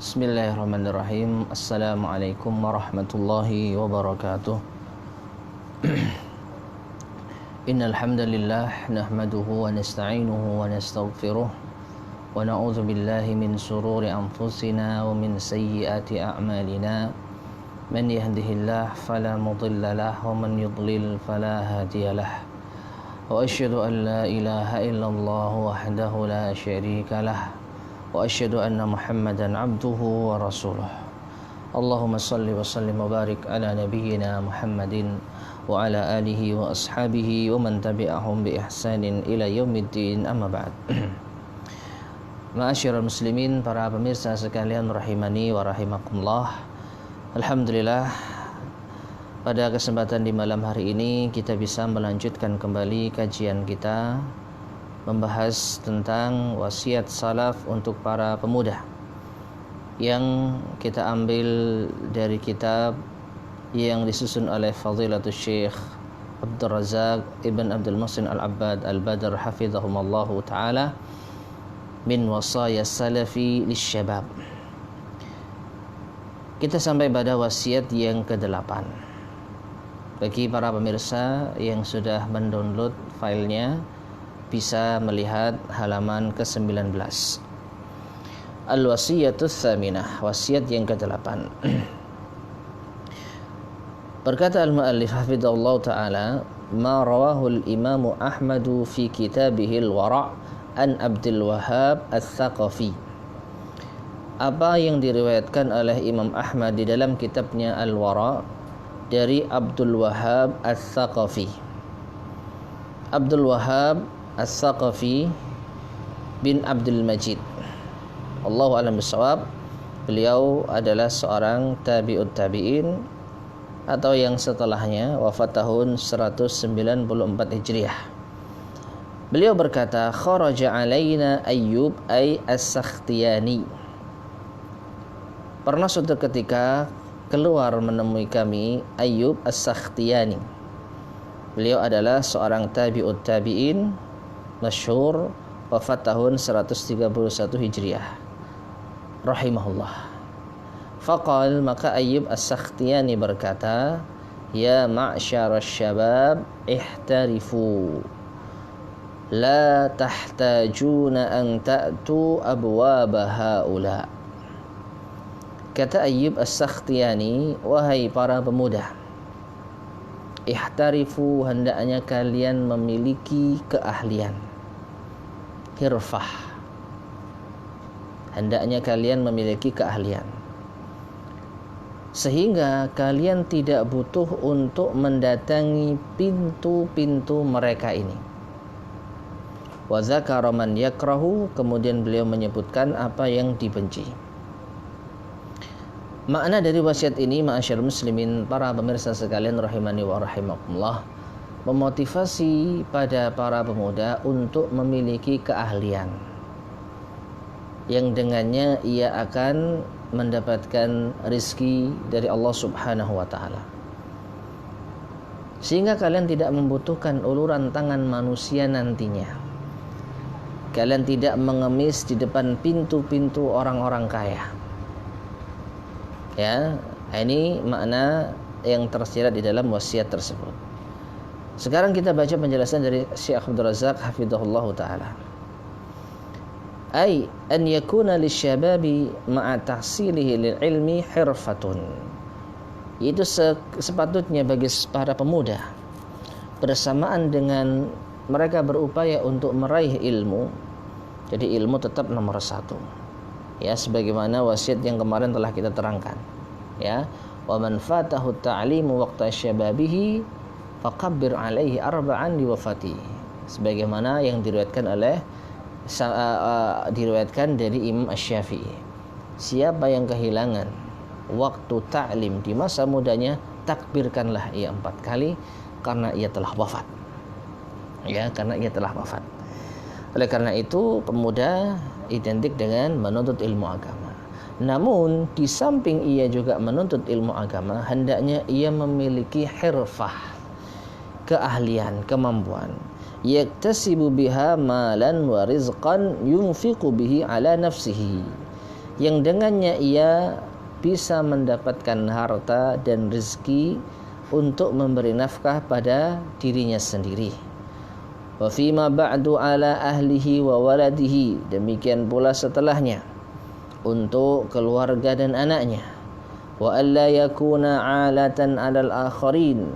Bismillahirrahmanirrahim. Assalamualaikum warahmatullahi wabarakatuh. Innal hamdalillah nahmaduhu wa nasta'inuhu wa nastaghfiruh wa na'udzu billahi min shururi anfusina wa min sayyiati a'malina. Man yahdihillahu fala mudilla lahu wa man yudlil fala hadiyalah. Wa asyhadu an la ilaha illallah wahdahu la syarika lah. Wa asyhadu anna Muhammadan abduhu wa rasuluh. Allahumma salli wa sallim wa barik ala nabiyyina Muhammadin wa ala alihi wa ashabihi wa man tabi'ahum bi ihsanin ila yaumiddin, amma ba'd. Ma'asyiral muslimin, para pemirsa sekalian rahimani wa rahimakumullah. Alhamdulillah, pada kesempatan di malam hari ini kita bisa melanjutkan kembali kajian kita membahas tentang wasiat salaf untuk para pemuda yang kita ambil dari kitab yang disusun oleh Fadilatul Syekh Abdul Razak Ibn Abdul Muhsin Al-Abbad Al-Badr hafidhahumallahu ta'ala, min wasaya salafi lisyabab. Kita sampai pada wasiat yang ke-8. Bagi para pemirsa yang sudah mendownload filenya, bisa melihat halaman ke-19. Al-wasiyatus tsaminah, wasiat yang ke-8. Berkata al-muallif hafizahullah ta'ala, ma rawahu al-imamu Ahmadu fi kitabih al-wara' an Abdul Wahhab al-Thaqafi. Apa yang diriwayatkan oleh Imam Ahmad di dalam kitabnya Al-Wara' dari Abdul Wahhab al-Thaqafi. Abdul Wahhab As-Thaqafi bin Abdul Majid, Allahu a'lam bishawab. Beliau adalah seorang tabi'ut tabi'in atau yang setelahnya, wafat tahun 194 Hijriah. Beliau berkata, kharaja alaina Ayyub ay As-Sakhtiyani. Pernah suatu ketika keluar menemui kami Ayyub As-Sakhtiyani. Beliau adalah seorang tabi'ut tabi'in masyhur, wafat tahun 131 Hijriah rahimahullah. Faqal, maka Ayyub As-Sakhtiyani berkata, ya ma'syarasy syabab ihtarifu la tahtajuna an ta'tu abwaba haula. Kata Ayyub As-Sakhtiyani, wahai para pemuda, ihtarifu, hendaknya kalian memiliki keahlian, hirfah, hendaknya kalian memiliki keahlian sehingga kalian tidak butuh untuk mendatangi pintu-pintu mereka ini. Wa dzakara man yakrahu, kemudian beliau menyebutkan apa yang dibenci. Makna dari wasiat ini, ma'asyarul muslimin, para pemirsa sekalian rahimani wa rahimakumullah, memotivasi pada para pemuda untuk memiliki keahlian yang dengannya ia akan mendapatkan rizki dari Allah Subhanahu wa ta'ala, sehingga kalian tidak membutuhkan uluran tangan manusia nantinya. Kalian tidak mengemis di depan pintu-pintu orang-orang kaya. Ya, ini makna yang tersirat di dalam wasiat tersebut. Sekarang kita baca penjelasan dari Syekh Abdul Razak hafizahullah ta'ala. Ay an yakuna lisyababi ma'a tahsilihi lil ilmi hirfatun. Itu sepatutnya bagi para pemuda, bersamaan dengan mereka berupaya untuk meraih ilmu, jadi ilmu tetap nomor satu. Ya, sebagaimana wasiat yang kemarin telah kita terangkan. Ya, wa man fatahu ta'limu waqta syababihi faqabbir alaihi arba'an li wafati. Sebagaimana yang diriwayatkan dari Imam Asy-Syafi'i. Siapa yang kehilangan waktu ta'lim di masa mudanya, takbirkanlah ia 4 kali karena ia telah wafat. Ya, karena ia telah wafat. Oleh karena itu, pemuda identik dengan menuntut ilmu agama. Namun di samping ia juga menuntut ilmu agama, hendaknya ia memiliki hirfah, keahlian, kemampuan, yaktasibu biha malan wa rizqan yunfiqu bihi ala nafsihi, yang dengannya ia bisa mendapatkan harta dan rezeki untuk memberi nafkah pada dirinya sendiri. Wa fima ba'du ala ahlihi wa waladihi, demikian pula setelahnya untuk keluarga dan anaknya. Wa alla yakuna 'alatan 'alal akharin,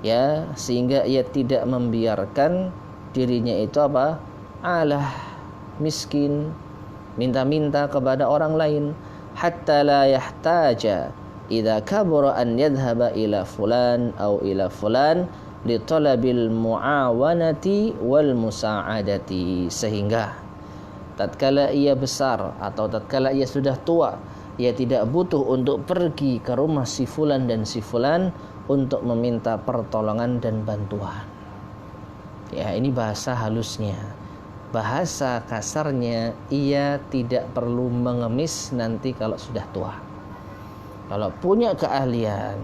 ya, sehingga ia tidak membiarkan dirinya itu alah, miskin, minta-minta kepada orang lain, hatta la yahtaja idza kabura an yadhhaba ila fulan aw ila fulan li talabil muawanati wal musa'adati, sehingga tatkala ia besar atau tatkala ia sudah tua, ia tidak butuh untuk pergi ke rumah si fulan dan si fulan untuk meminta pertolongan dan bantuan. Ya, ini bahasa halusnya. Bahasa kasarnya, ia tidak perlu mengemis nanti kalau sudah tua. Kalau punya keahlian,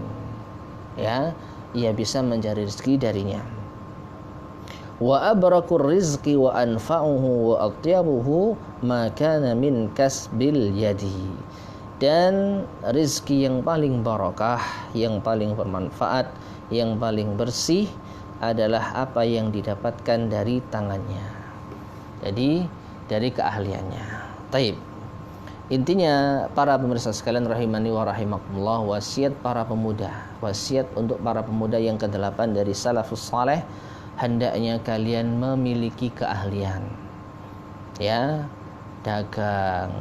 ya, ia bisa mencari rezeki darinya. Wa abrakur rizqi wa anfa'uhu wa atyabuhu ma kana min kasbil yadi. Dan rizki yang paling barakah, yang paling bermanfaat, yang paling bersih adalah apa yang didapatkan dari tangannya. Jadi dari keahliannya. Taib. Intinya para pemirsa sekalian rahimani wa rahimakumullah, wasiat para pemuda, wasiat untuk para pemuda yang ke-8 dari salafus saleh, hendaknya kalian memiliki keahlian. Ya, dagang,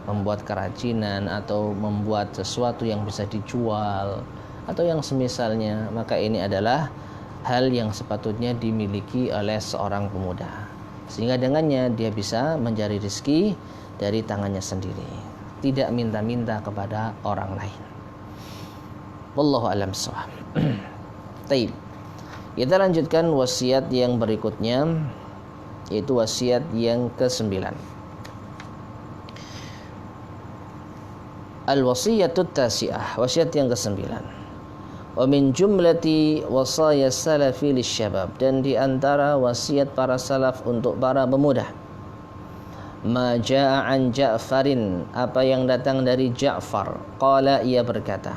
membuat kerajinan atau membuat sesuatu yang bisa dijual atau yang semisalnya, maka ini adalah hal yang sepatutnya dimiliki oleh seorang pemuda, sehingga dengannya dia bisa mencari rezeki dari tangannya sendiri, tidak minta-minta kepada orang lain. Wallahu a'lam bishawab. Baik. Kita lanjutkan wasiat yang berikutnya, yaitu wasiat yang ke-9. Al-wasiyatut tasi'ah, wasiat yang ke-9. Wa min jumlati wasaya salafi lisyabab, dan di antara wasiat para salaf untuk para pemuda, ma jaa an Ja'farin, apa yang datang dari Ja'far, qala, ia berkata,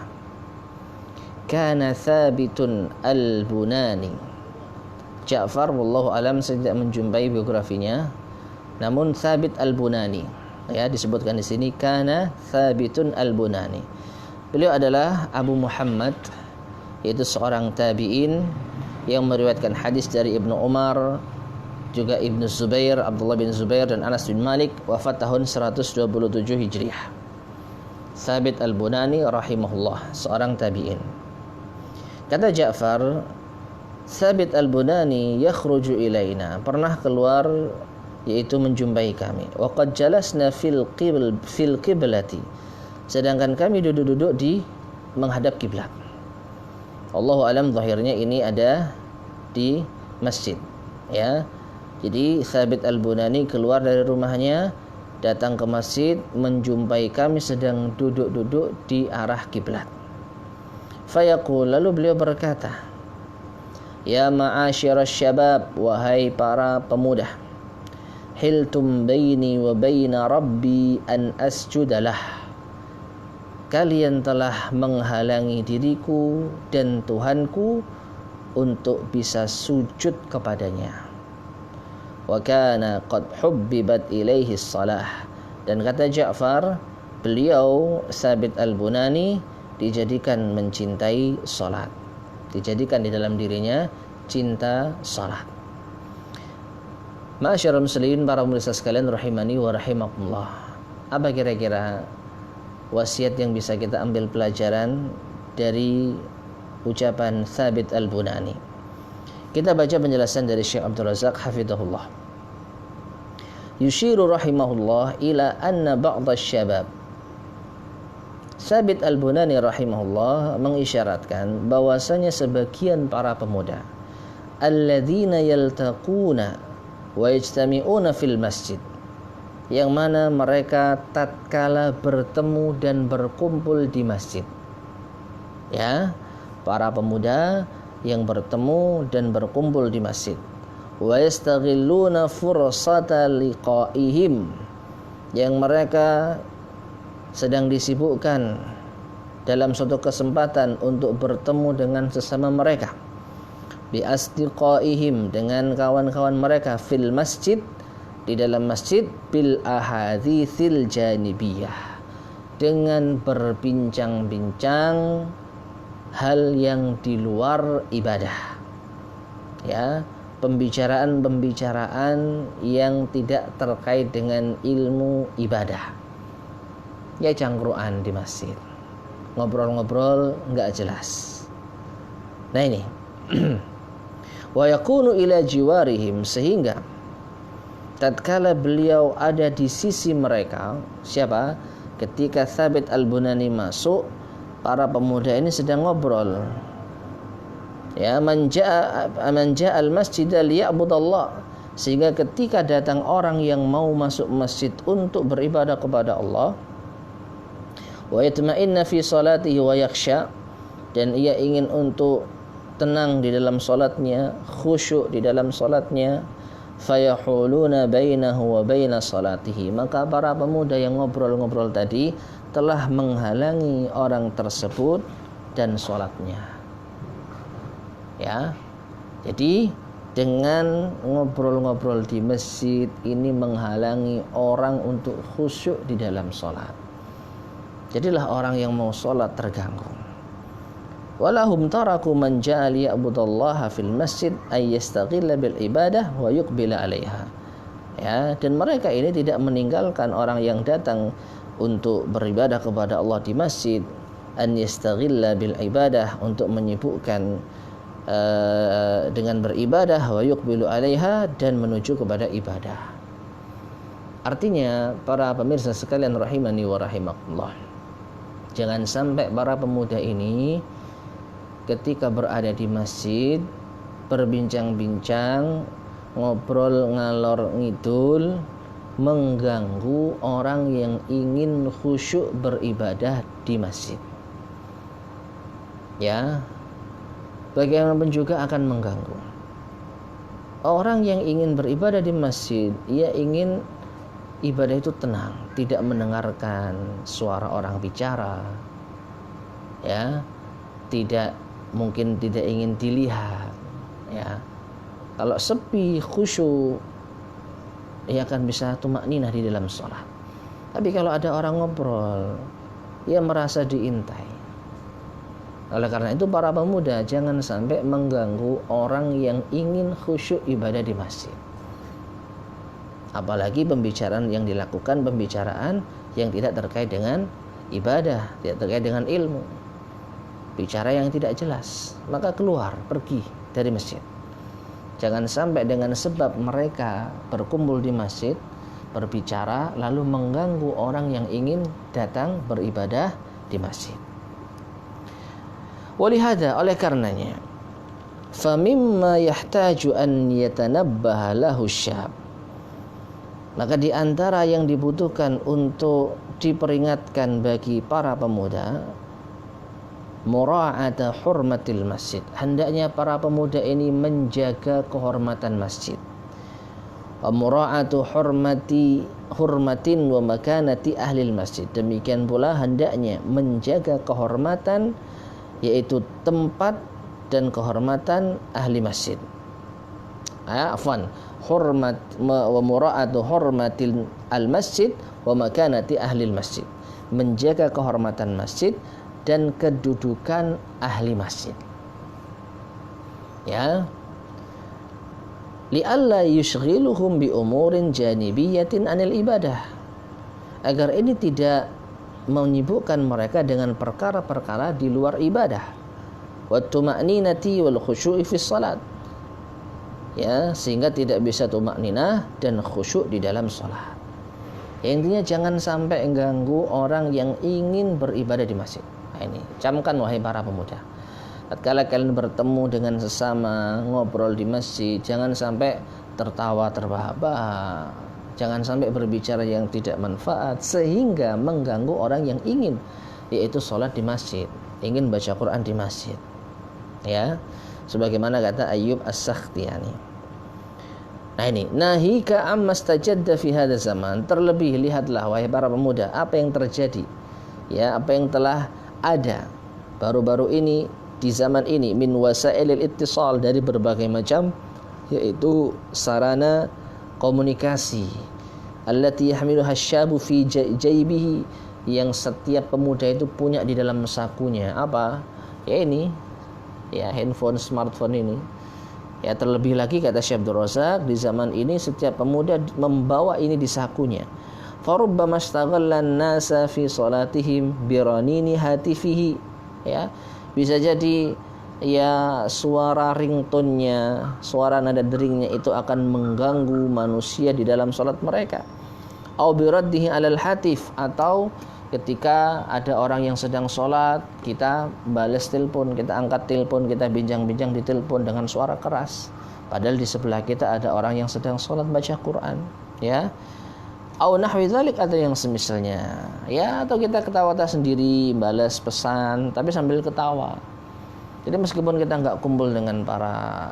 kana Thabitun al-Bunani. Ja'far wallahu alam, saya tidak menjumpai biografinya, namun Thabit al-Bunani, ya, disebutkan di sini kana Thabitun al-Bunani. Beliau adalah Abu Muhammad, yaitu seorang tabi'in yang meriwayatkan hadis dari Ibnu Umar, juga Ibnu Zubair, Abdullah bin Zubair dan Anas bin Malik, wafat tahun 127 Hijriah. Thabit al-Bunani rahimahullah, seorang tabi'in. Kata Ja'far, Thabit al-Bunani yakhruju ilaina, pernah keluar, yaitu menjumpai kami. Wa qad jalasna fil qiblati, sedangkan kami duduk-duduk di menghadap kiblat. Allahu alam, zahirnya ini ada di masjid, ya. Jadi Thabit al-Bunani keluar dari rumahnya, datang ke masjid, menjumpai kami sedang duduk-duduk di arah kiblat. Fayaqul, lalu beliau berkata, ya ma'asyiras syabab, wahai para pemuda, hiltum baini wa baina rabbi an asjudalah, kalian telah menghalangi diriku dan Tuhanku untuk bisa sujud kepadanya. Wa kana qad hubbibat ilaihi shalah, dan kata Ja'far, beliau Thabit al-Bunani dijadikan mencintai salat, dijadikan di dalam dirinya cinta salat. Ma'asyiral muslimin, para pemirsa sekalian rahimani wa rahimakumullah, apa kira-kira wasiat yang bisa kita ambil pelajaran dari ucapan Thabit al-Bunani? Kita baca penjelasan dari Syekh Abdul Razak hafizahullah. Yushiru rahimahullah ila anna ba'dha syabab, Thabit al-Bunani rahimahullah mengisyaratkan bahwasanya sebagian para pemuda, alladzina yaltaquna wa yajtami'una fil masjid, yang mana mereka tatkala bertemu dan berkumpul di masjid, ya, para pemuda yang bertemu dan berkumpul di masjid, wa yastaghilluna fursata liqa'ihim, yang mereka sedang disibukkan dalam suatu kesempatan untuk bertemu dengan sesama mereka, bi asdiqaihim, dengan kawan-kawan mereka, fil masjid, di dalam masjid, bil ahaditsil janibiyah, dengan berbincang-bincang hal yang di luar ibadah, ya, pembicaraan-pembicaraan yang tidak terkait dengan ilmu ibadah, ya, cangkruan di masjid, ngobrol-ngobrol nggak jelas. Nah ini wa yakunu ila jiwarihim, sehingga tatkala beliau ada di sisi mereka, siapa? Ketika Thabit al-Bunani masuk, para pemuda ini sedang ngobrol. Ya, man ja'a al-masjid liya'budallah, sehingga ketika datang orang yang mau masuk masjid untuk beribadah kepada Allah, wa yatma'inna fi salatihi wa yakhsha, dan ia ingin untuk tenang di dalam salatnya, khusyuk di dalam salatnya, fayahuluna bainahu wa baina salatihi, maka para pemuda yang ngobrol-ngobrol tadi telah menghalangi orang tersebut dan salatnya. Ya. Jadi dengan ngobrol-ngobrol di masjid ini menghalangi orang untuk khusyuk di dalam salat. Jadilah orang yang mau salat terganggu. Walahum taraku man ja'a liya'budallaha fil masjid ay yastaghilla bil ibadah wa yuqbila 'alaiha. Ya, dan mereka ini tidak meninggalkan orang yang datang untuk beribadah kepada Allah di masjid, an yastaghilla bil ibadah, untuk menyibukkan dengan beribadah, wa yuqbilu 'alaiha, dan menuju kepada ibadah. Artinya, para pemirsa sekalian rahimani wa rahimakumullah, jangan sampai para pemuda ini ketika berada di masjid berbincang-bincang, ngobrol ngalor ngidul, mengganggu orang yang ingin khusyuk beribadah di masjid. Ya, bagaimanapun juga akan mengganggu. Orang yang ingin beribadah di masjid, ia ingin ibadah itu tenang, tidak mendengarkan suara orang bicara, ya, mungkin tidak ingin dilihat, ya. Kalau sepi, khusyuk, ia akan bisa tumakninah di dalam sholat. Tapi kalau ada orang ngobrol, ia merasa diintai. Oleh karena itu para pemuda jangan sampai mengganggu orang yang ingin khusyuk ibadah di masjid. Apalagi pembicaraan yang dilakukan, pembicaraan yang tidak terkait dengan ibadah, tidak terkait dengan ilmu, bicara yang tidak jelas, maka keluar, pergi dari masjid. Jangan sampai dengan sebab mereka berkumpul di masjid, berbicara, lalu mengganggu orang yang ingin datang beribadah di masjid. Walihada, oleh karenanya, famimma yahtaju an yatanabbaha lahu syab, maka di antara yang dibutuhkan untuk diperingatkan bagi para pemuda, mura'ata hurmatil masjid, hendaknya para pemuda ini menjaga kehormatan masjid. Wa mura'atu hurmatin wa makanati ahli masjid, demikian pula hendaknya menjaga kehormatan, yaitu tempat dan kehormatan ahli masjid. Hurmat wa mura'atu hurmatil al masjid wa makanati ahli masjid, menjaga kehormatan masjid dan kedudukan ahli masjid. Ya, li'alla yushghiluhum bi umurin janibiyatin anil ibadah, agar ini tidak menyibukkan mereka dengan perkara-perkara di luar ibadah. Wa tuma'ninati wal khusyu'i fi shalat, ya, sehingga tidak bisa tumakninah dan khusyuk di dalam salat. Ya, intinya jangan sampai mengganggu orang yang ingin beribadah di masjid. Nah, ini camkan wahai para pemuda, tatkala kalian bertemu dengan sesama ngobrol di masjid, jangan sampai tertawa terbahak-bahak, jangan sampai berbicara yang tidak manfaat sehingga mengganggu orang yang ingin, yaitu sholat di masjid, ingin baca Quran di masjid. Ya, sebagaimana kata Ayyub As-Sakhtiyani. Nah ini, nahika amma stajadda fi hadha zaman, terlebih lihatlah wahai para pemuda apa yang terjadi ya apa yang telah ada baru-baru ini di zaman ini min wasailil ittisal, dari berbagai macam yaitu sarana komunikasi, allati yahmiluha asyabu fi jaybihi, yang setiap pemuda itu punya di dalam sakunya. Apa? Ya ini, ya handphone, smartphone ini. Ya terlebih lagi kata Syekh Abdul Razak, di zaman ini setiap pemuda membawa ini di sakunya. Farubbama istaghallan nasa fi salatihim biranini hatifihi, ya bisa jadi ya suara ringtone-nya, suara nada deringnya itu akan mengganggu manusia di dalam salat mereka. Au biraddihi alal hatif, atau ketika ada orang yang sedang sholat, kita balas telepon, kita angkat telepon, kita bincang-bincang di telepon dengan suara keras, padahal di sebelah kita ada orang yang sedang sholat baca Quran, ya. Au nahwi dzalik, atau yang semisalnya, ya, atau kita ketawa-tawa sendiri, balas pesan tapi sambil ketawa. Jadi meskipun kita nggak kumpul dengan para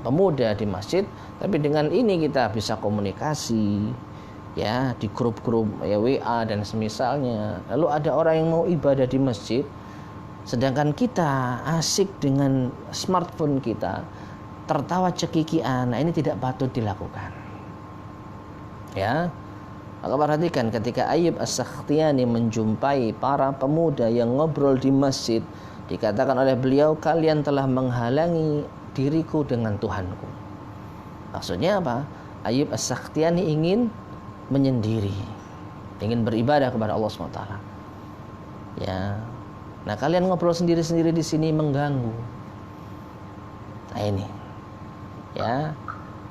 pemuda di masjid, tapi dengan ini kita bisa komunikasi, ya, di grup-grup ya WA dan semisalnya. Lalu ada orang yang mau ibadah di masjid, sedangkan kita asik dengan smartphone kita, tertawa cekikian. Nah, ini tidak patut dilakukan, ya. Maka perhatikan ketika Ayyub As-Sakhtiyani menjumpai para pemuda yang ngobrol di masjid, dikatakan oleh beliau, kalian telah menghalangi diriku dengan Tuhanku. Maksudnya apa? Ayyub As-Sakhtiyani ingin menyendiri, ingin beribadah kepada Allah SWT. Ya, nah kalian ngobrol sendiri-sendiri di sini mengganggu. Nah ini, ya.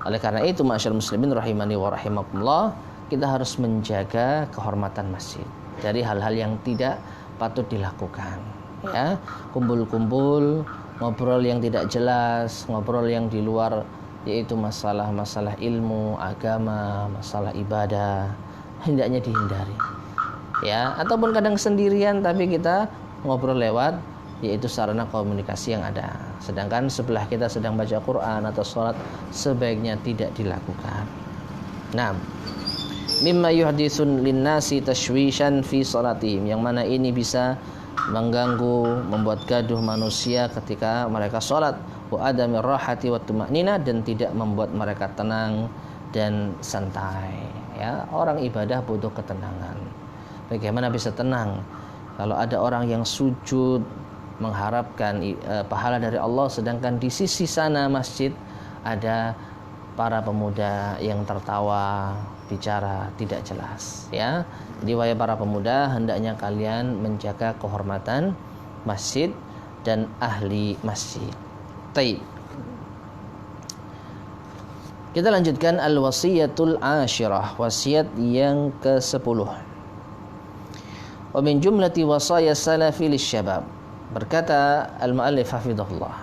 Oleh karena itu, ma'asyiral muslimin rahimani wa rahimakumullah, kita harus menjaga kehormatan masjid dari hal-hal yang tidak patut dilakukan. Ya, kumpul-kumpul, ngobrol yang tidak jelas, ngobrol yang di luar, yaitu masalah-masalah ilmu, agama, masalah ibadah, hendaknya dihindari. Ya, ataupun kadang sendirian tapi kita ngobrol lewat yaitu sarana komunikasi yang ada. Sedangkan sebelah kita sedang baca Quran atau sholat, sebaiknya tidak dilakukan. Nah, mimma yuhditsun linnasi tashwishan fi salatihim, yang mana ini bisa mengganggu, membuat gaduh manusia ketika mereka sholat, wa adamir rahati wa tuma'nina, dan tidak membuat mereka tenang dan santai. Ya, orang ibadah butuh ketenangan. Bagaimana bisa tenang kalau ada orang yang sujud mengharapkan pahala dari Allah, sedangkan di sisi sana masjid ada para pemuda yang tertawa, bicara tidak jelas, ya. Jadi wahai para pemuda, hendaknya kalian menjaga kehormatan masjid dan ahli masjid. Taib. Kita lanjutkan al-wasiyatul asyirah, wasiat yang ke-10. Wa min jumlati wasaya salafi lisyabab, berkata al-muallif hafizahullah,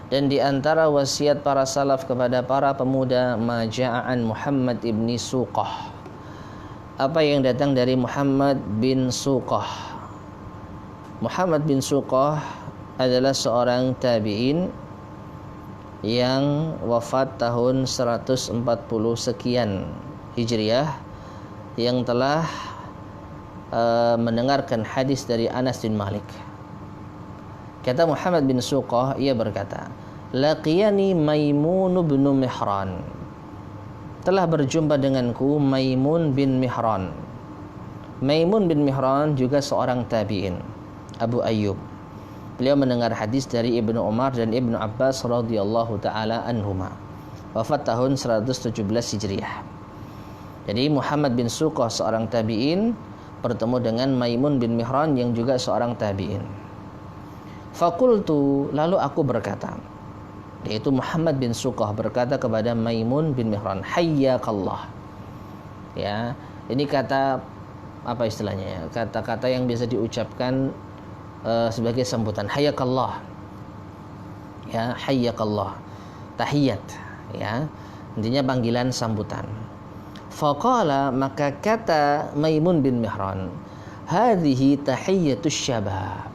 dan di antara wasiat para salaf kepada para pemuda, maja'an Muhammad ibni Suqah, apa yang datang dari Muhammad bin Suqah. Muhammad bin Suqah adalah seorang tabi'in yang wafat tahun 140 sekian Hijriah, yang telah mendengarkan hadis dari Anas bin Malik. Kata Muhammad bin Suqah, ia berkata, laqiyani Maimun bin Mihran, telah berjumpa denganku Maimun bin Mihran. Maimun bin Mihran juga seorang tabi'in, Abu Ayyub. Beliau mendengar hadis dari Ibnu Umar dan Ibnu Abbas radhiyallahu taala anhuma. Wafat tahun 117 Hijriah. Jadi Muhammad bin Suqah seorang tabi'in bertemu dengan Maimun bin Mihran yang juga seorang tabi'in. Fakultu, lalu aku berkata, yaitu Muhammad bin Suqah berkata kepada Maimun bin Mihran, hayyakallah. Ya, ini kata apa istilahnya ya? Kata-kata yang biasa diucapkan sebagai sambutan, hayyakallah. Ya, hayyakallah. Tahiyat, ya. Intinya panggilan sambutan. Faqala, maka kata Maimun bin Mihran, hadhihi tahiyatus syabab.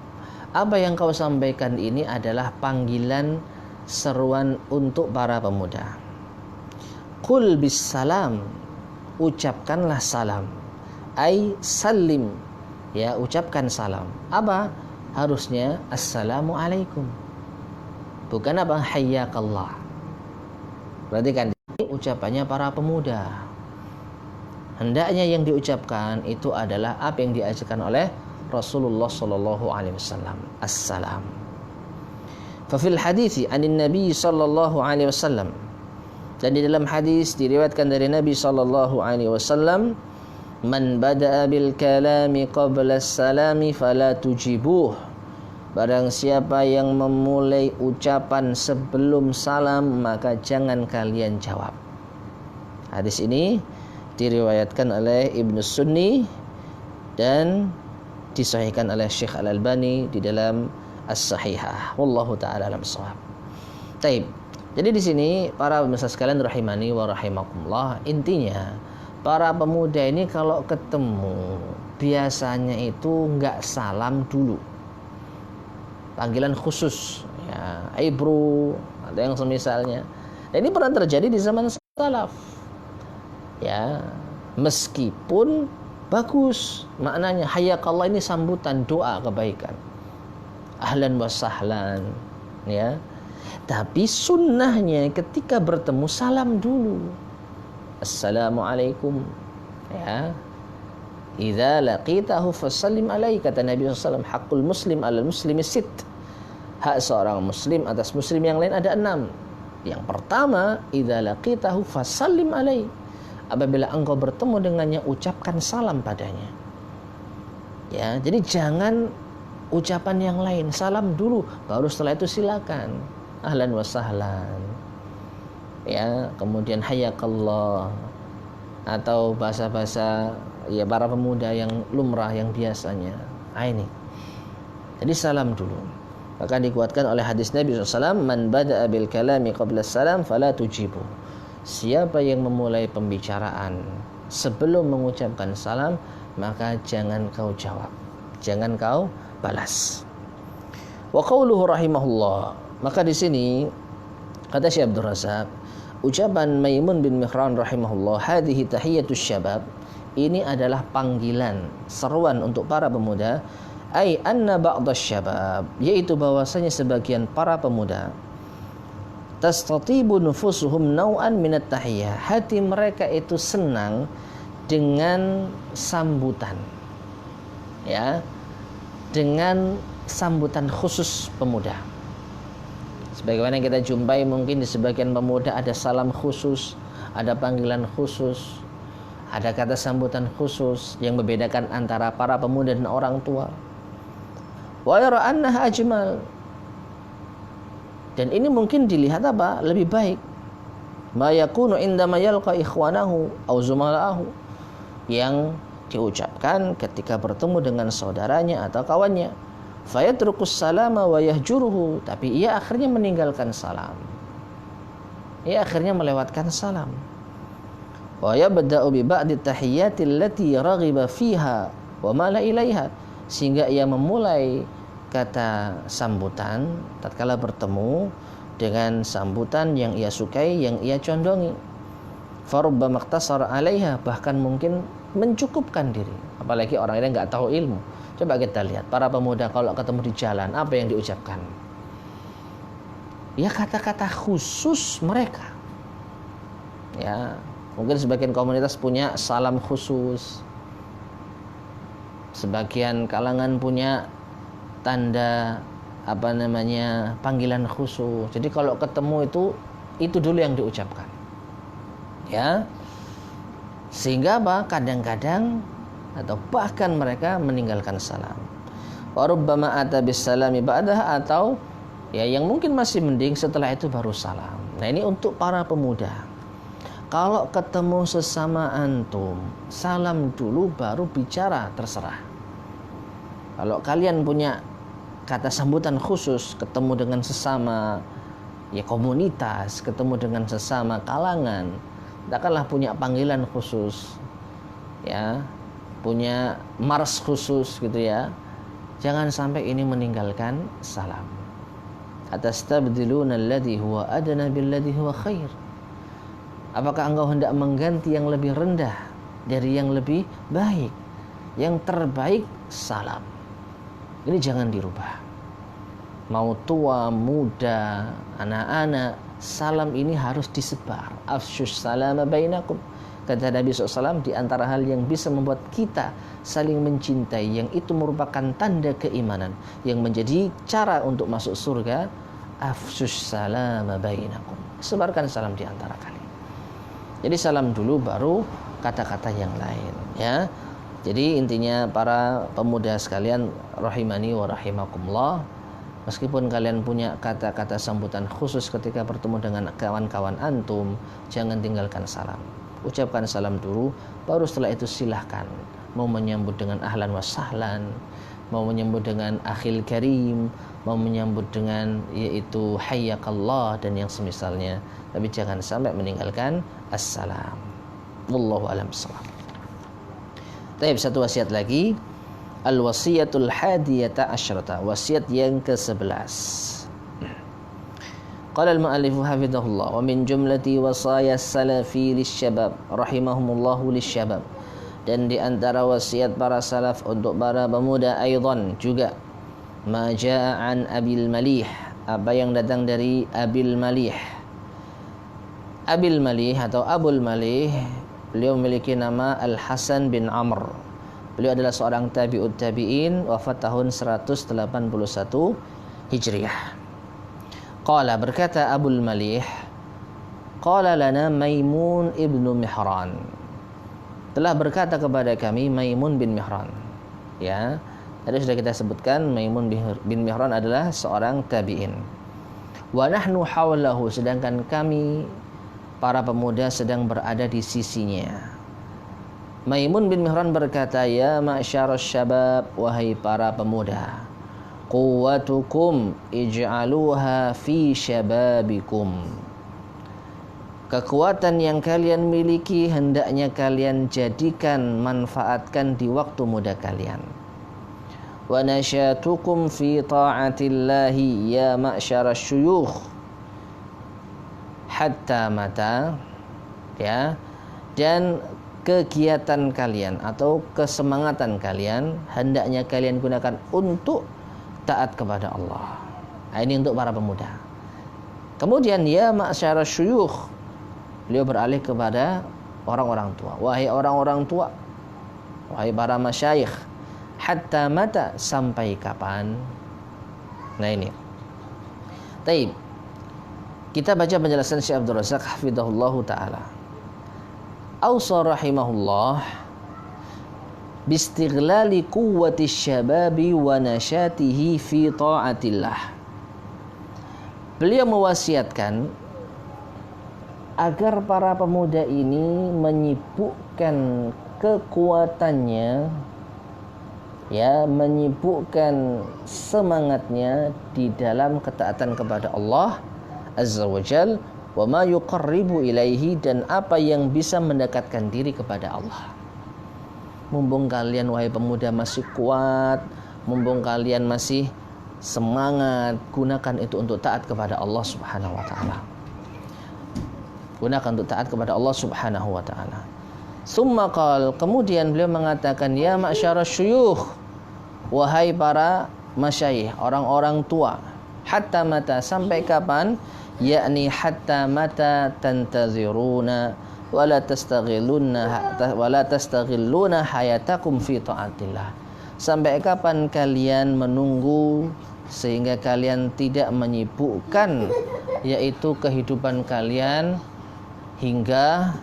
Apa yang kau sampaikan ini adalah panggilan seruan untuk para pemuda. Qul bis salam, ucapkanlah salam. Ai salim, ya ucapkan salam. Apa? Harusnya assalamualaikum. Bukan apa? Hayyakallah. Berarti kan ini ucapannya para pemuda. Hendaknya yang diucapkan itu adalah apa yang diajarkan oleh Rasulullah sallallahu alaihi wasallam. Assalam. Fa fil hadithi anin Nabi sallallahu alaihi wasallam. Dan di dalam hadis diriwayatkan dari Nabi sallallahu alaihi wasallam, man bada'a bil kalami qabla as-salami fala tujibuh. Barang siapa yang memulai ucapan sebelum salam, maka jangan kalian jawab. Hadis ini diriwayatkan oleh Ibnu Sunni dan disahihkan oleh Syekh Al-Albani di dalam As-Sahihah. Wallahu taala alam shawab. Taib. Jadi di sini para pemirsa sekalian rahimani wa rahimakumullah, intinya para pemuda ini kalau ketemu biasanya itu enggak salam dulu. Panggilan khusus ya, "Hey bro," ada yang semisalnya. Dan ini pernah terjadi di zaman salaf. Ya, meskipun bagus maknanya hayyakallah, ini sambutan doa kebaikan, ahlan wa sahlan, ya. Tapi sunnahnya ketika bertemu salam dulu, assalamualaikum, ya. Idza laqitahu fasallim alaihi, kata Nabi SAW, haqqul muslim alal muslimi sit. Hak seorang muslim atas muslim yang lain ada 6. Yang pertama, idza laqitahu fasallim alaihi, apabila engkau bertemu dengannya ucapkan salam padanya. Ya, jadi jangan ucapan yang lain, salam dulu, baru setelah itu silakan ahlan wa sahlan. Ya, kemudian hayyakallah atau bahasa-bahasa ya para pemuda yang lumrah yang biasanya. Ini. Jadi salam dulu. Maka dikuatkan oleh hadis Nabi SAW, man bada'a bil kalami qabla salam fala tujibu. Siapa yang memulai pembicaraan sebelum mengucapkan salam, maka jangan kau jawab, jangan kau balas. Wa qauluhu rahimahullah. Maka di sini kata Syekh Abdul Razak, ucapan Maimun bin Mihran rahimahullah, hadhihi tahiyatus syabab, ini adalah panggilan, seruan untuk para pemuda, ai anna ba'dasy syabab, yaitu bahwasanya sebagian para pemuda, tastatibu nufusuhum nau'an minat tahiyah, hati mereka itu senang dengan sambutan, ya, dengan sambutan khusus pemuda. Sebagaimana kita jumpai mungkin di sebagian pemuda ada salam khusus, ada panggilan khusus, ada kata sambutan khusus yang membedakan antara para pemuda dan orang tua. Wa yara annaha ajmal. Dan ini mungkin dilihat apa? Lebih baik. Ma yakunu indama yalqa ikhwanahu au zumala'ahu, yang diucapkan ketika bertemu dengan saudaranya atau kawannya. Fayatrukus salama wa yahjuruhu, tapi ia akhirnya meninggalkan salam. Ia akhirnya melewatkan salam. Wa yabda'u bi ba'di tahiyyati allati raghiba fiha wa mala ilaiha, sehingga ia memulai kata sambutan tatkala bertemu dengan sambutan yang ia sukai, yang ia condongi. Farubba maktasara 'alaiha, bahkan mungkin mencukupkan diri. Apalagi orang ini enggak tahu ilmu. Coba kita lihat para pemuda kalau ketemu di jalan, apa yang diucapkan? Ya kata-kata khusus mereka. Ya, mungkin sebagian komunitas punya salam khusus. Sebagian kalangan punya tanda panggilan khusus. Jadi kalau ketemu itu dulu yang diucapkan. Ya. Sehingga kadang-kadang atau bahkan mereka meninggalkan salam. Wa rubbama ata bis salami ba'daha, atau ya yang mungkin masih mending setelah itu baru salam. Nah, ini untuk para pemuda. Kalau ketemu sesama antum, salam dulu baru bicara, terserah. Kalau kalian punya kata sambutan khusus, ketemu dengan sesama ya komunitas, ketemu dengan sesama kalangan, takkanlah punya panggilan khusus, ya, punya mars khusus gitu ya. Jangan sampai ini meninggalkan salam. Atastabdiluna alladhi huwa adna billadhi huwa khair. Apakah engkau hendak mengganti yang lebih rendah dari yang lebih baik? Yang terbaik salam. Ini jangan dirubah. Mau tua, muda, anak-anak, salam ini harus disebar. Afsyus salama bainakum. Kata Nabi SAW, di antara hal yang bisa membuat kita saling mencintai, yang itu merupakan tanda keimanan, yang menjadi cara untuk masuk surga, afsyus salama bainakum. Sebarkan salam di antara kalian. Jadi salam dulu baru kata-kata yang lain, ya. Jadi intinya para pemuda sekalian rahimani wa rahimakumullah, meskipun kalian punya kata-kata sambutan khusus ketika bertemu dengan kawan-kawan antum, jangan tinggalkan salam. Ucapkan salam dulu, baru setelah itu silahkan mau menyambut dengan ahlan wa sahlan, mau menyambut dengan akhil karim, mau menyambut dengan yaitu hayyakallah dan yang semisalnya, tapi jangan sampai meninggalkan assalam. Wallahu a'lam bishawab. Baik, satu wasiat lagi, al-wasiyatul hadiyata asyrata, wasiat yang ke-11. Qala al-mu'allifu hafidhahullah, wa min jumlati wasaya salafi lisyabab rahimahumullahu lisyabab, dan di antara wasiat para salaf untuk para pemuda aidan juga, ma jaa an Abil Malih, apa yang datang dari Abil Malih. Abil Malih atau Abul Malih, beliau memiliki nama Al-Hasan bin Amr. Beliau adalah seorang tabi'ut tabi'in, wafat tahun 181 Hijriah. Qala, berkata Abul Malih, qala lana Maimun ibnu Mihran, telah berkata kepada kami Maimun bin Mihran. Ya, tadi sudah kita sebutkan Maimun bin Mihran adalah seorang tabi'in. Wa nahnu hawlahu, sedangkan kami para pemuda sedang berada di sisinya. Maimun bin Mihran berkata, ya ma'syarus syabab, wahai para pemuda, quwwatukum ij'aluha fi syababikum, kekuatan yang kalian miliki hendaknya kalian jadikan, manfaatkan di waktu muda kalian. Wa nasyatukum fi ta'atillahi ya ma'syarasy syuyukh hatta mata, ya, dan kegiatan kalian atau kesemangatan kalian hendaknya kalian gunakan untuk taat kepada Allah. Nah, ini untuk para pemuda. Kemudian ya ma'syarasy syuyukh, beliau beralih kepada orang-orang tua. Wahai orang-orang tua, wahai para masyayikh, hatta mata, sampai kapan? Nah ini. Taib. Kita baca penjelasan Syekh Abdul Razak hafizahullahu taala. Ausa rahimahullah bistighlali quwwati syababi wa nasyatihi fi ta'atillah. Beliau mewasiatkan agar para pemuda ini menyibukkan kekuatannya, ya, menyibukkan semangatnya di dalam ketaatan kepada Allah Azza wa Jal, wa ma yuqarribu ilaihi, dan apa yang bisa mendekatkan diri kepada Allah. Mumpung kalian wahai pemuda masih kuat, mumpung kalian masih semangat, gunakan itu untuk taat kepada Allah Subhanahu wa taala. Gunakan untuk taat kepada Allah Subhanahu wa taala. Summa qal, kemudian beliau mengatakan, ya ma'syarasy syuyukh, wahai para masyayikh, orang-orang tua, hatta mata, sampai kapan? Yakni hatta mata tantaziruna wala tastaghilluna hayatakum fi ta'atillah. Sampai kapan kalian menunggu sehingga kalian tidak menyibukkan yaitu kehidupan kalian hingga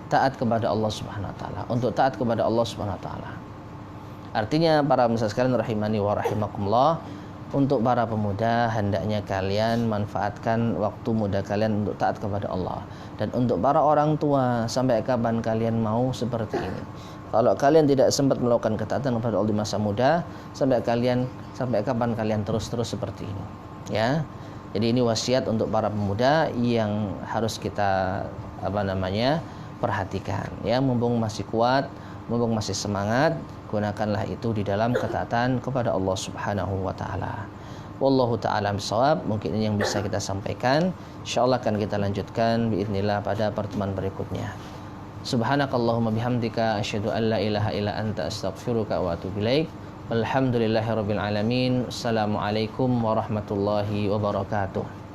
taat kepada Allah Subhanahu wa taala, untuk taat kepada Allah Subhanahu wa taala. Artinya para pemirsa sekalian rahimani wa rahimakumullah, untuk para pemuda hendaknya kalian manfaatkan waktu muda kalian untuk taat kepada Allah. Dan untuk para orang tua, sampai kapan kalian mau seperti ini? Kalau kalian tidak sempat melakukan ketaatan kepada Allah di masa muda, sampai kapan kalian terus-terus seperti ini? Ya. Jadi ini wasiat untuk para pemuda yang harus kita perhatikan. Ya, mumpung masih kuat, mumpung masih semangat, gunakanlah itu di dalam ketaatan kepada Allah Subhanahu wa taala. Wallahu taala bishawab. Mungkin ini yang bisa kita sampaikan. Insyaallah akan kita lanjutkan biidznillah pada pertemuan berikutnya. Subhanakallahumma bihamdika asyhadu an la ilaha illa anta astaghfiruka wa atubu ilaik. Alhamdulillahirabbil alamin. Assalamualaikum warahmatullahi wabarakatuh.